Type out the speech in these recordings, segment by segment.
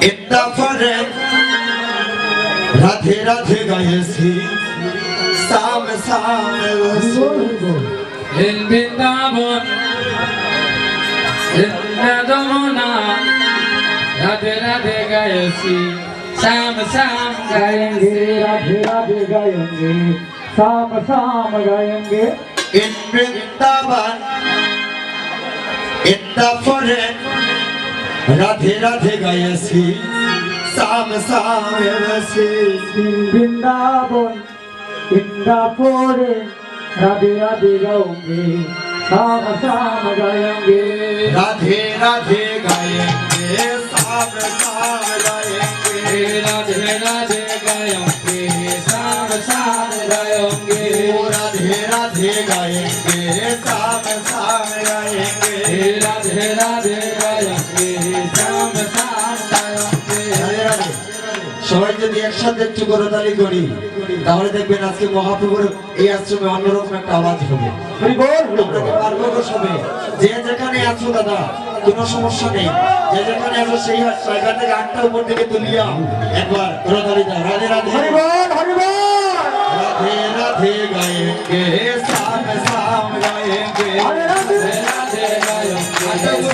इतना फर्क राधे राधे गायसी साम साम in Vrindavan, in Radhamana, Radhe Radhe Gayasi, Sam Sam गाएंगे राधे राधे गाएंगे शाम शाम गाएंगे in Vrindavan इतना फर्क राधे राधे गायसी साम साम वृंदावन इंदापुरे राधे राधे गाओगे शाम शाम गाएंगे राधे राधे गाएंगे साम साम गाएंगे Radhe Radhe Gayonge, Sam Sam Gayonge, Radhe Radhe गाएंगे साम साम गाएंगे Radhe Radhe Gayonge, Sam Sam Gayonge. সবাই যদি একসাথে একটু করতালি করি তাহলে দেখবেন আজকে মহাপ্রভুর এই আশ্রমে অন্যরকম একটা আওয়াজ হবে। আপনাকে পারবো গো সবে যে যেখানে আছো দাদা কোনো সমস্যা নেই, যে যেখানে আছো সেই জায়গা থেকে আটটা উপর থেকে তুলিয়া একবার করতালি দাও। রাধে রাধে हरि बोल हरि बोल राधे राधे गाएंगे साम साम गाएंगे Radhe Radhe Gayonge,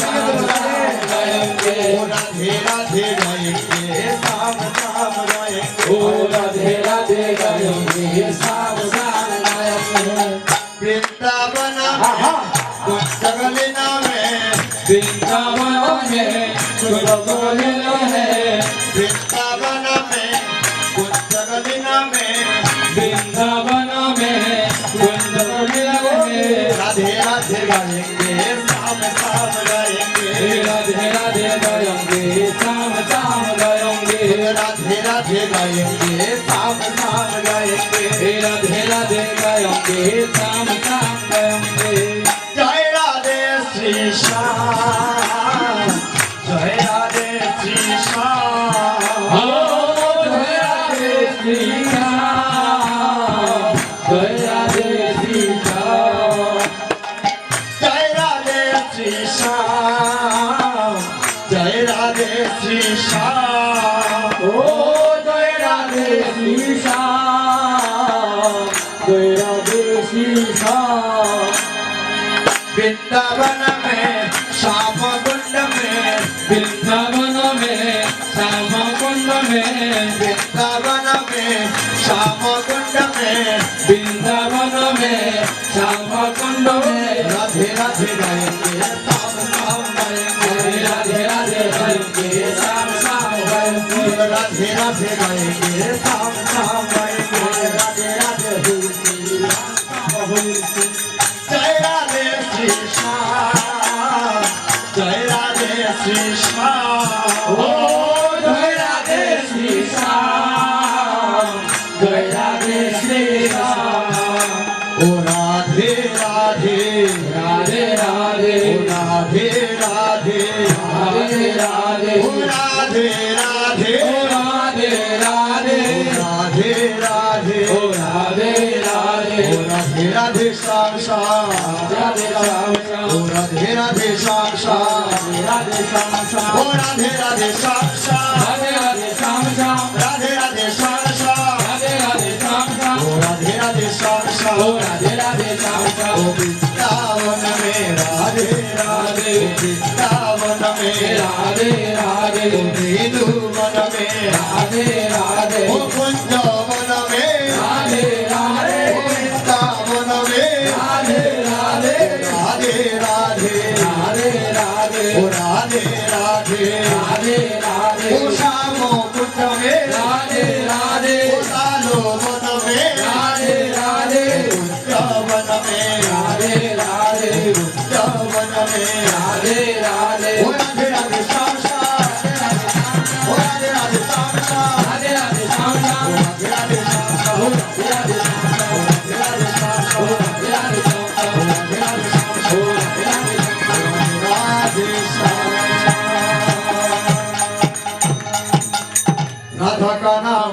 Sam Sam Gayonge, Radhe Radhe गाएंगे साम साम गाएंगे Oh Radhe Radhe Gayonge, Sam Sam Gayonge. Vrindavan कुंजगलिना में Vrindavan mein Gurugolila hai, Vrindavan में कुंजगलिना में Vrindavan mein Gurugolila hai. Radhe Radhe गाएंगे साम साम गाएंगे Radhe Radhe Gayonge, Sam Sam Gayonge, Radhe Radhe गाएंगे साम साम गाएंगे Radhe Radhe Gayonge, Sam Sam Gayonge. जय राधे श्री श्याम जय Radhe Shri Shyam Oh, Jai Radhe Shri Ram, Jai Radhe Shri Ram. जय राधे श्री श्याम जय राधे श्री श्याम Oh जय राधे श्री श्याम जय राधे श्री श्याम वृंदावन में श्याम कुंड में वृंदावन में श्याम कुंड में वृंदावन में श्याम कुंड में वृंदावन में श्याम कुंड में राधे राधे गाएंगे साम साम गाएंगे राधे राधे गयंगे श्याम श्याम गयंगे राधे राधे गाएंगे साम साम गाएंगे राधे राधे जय राधे श्री श्याम जय राधे श्री श्याम ओ जय राधे श्री श्याम जय राधे श्री राम ओ राधे राधे राधे राधे ओ राधे राधे राधे राधे ओ राधे राधे ओ राधे राधे राधे राधे ओ राधे राधे ओ राधे राधे श्याम श्याम राधे राम श्याम ओ राधे राधे श्याम श्याम राधे श्याम श्याम ओ राधे राधे श्याम श्याम राधे राधे श्याम श्याम राधे राधे श्याम श्याम राधे राधे श्याम श्याम ओ राधे राधे श्याम श्याम ओ राधे राधे श्याम श्याम ओ वृंदावन में राधे राधे वृंदावन में राधे राधे ओ वेणुवन में राधे राधे ओ कुंजवन में राधे राधे ओ वृंदावन में राधे राधे राधे राधे राधे राधे ओ राधे राधे राधे राधे ओ श्याम कुंज में राधे राधे ओ लालो वन में राधे राधे कुंजवन में राधे राधे कुंजवन में राधे राधे ओ राधे राधे श्याम श्याम ओ राधे राधे श्याम श्याम राधे राधे श्याम श्याम राधे राधे श्याम श्याम राधे राधे श्याम श्याम राधे राधे श्याम श्याम राधे राधे श्याम श्याम राधे राधे श्याम श्याम राधे श्याम राधा का नाम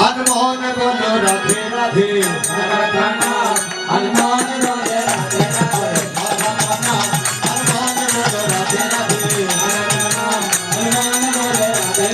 अनमोल बोलो राधे राधे राधा का नाम हनुमान बोले राधे राधे राधा का नाम अनमोल बोलो राधे राधे राधा का नाम हनुमान बोले राधे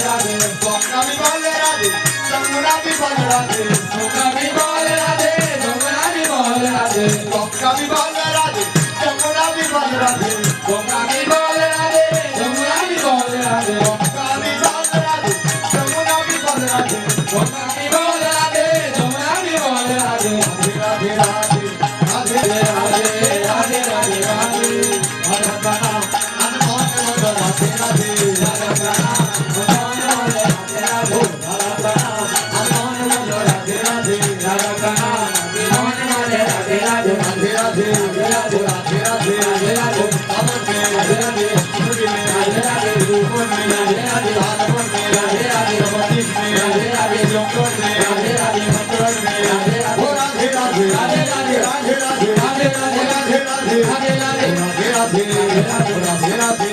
রাধে রাধে রাধে রাধে রাধে রাধে রাধে রাধে আমার মেয়ে রাধে রাধে ছুরি মেয়ে রাধে রাধে রূপন মেয়ে রাধে রাধে তারপর মেয়ে রাধে রাধে রমতিক মেয়ে রাধে রাধে জঙ্গল মেয়ে রাধে রাধে ভদ্রর মেয়ে রাধে রাধে ও রাধে রাধে রাধে রাধে রাধে রাধে রাধে রাধে রাধে রাধে রাধে রাধে রাধে রাধে রাধে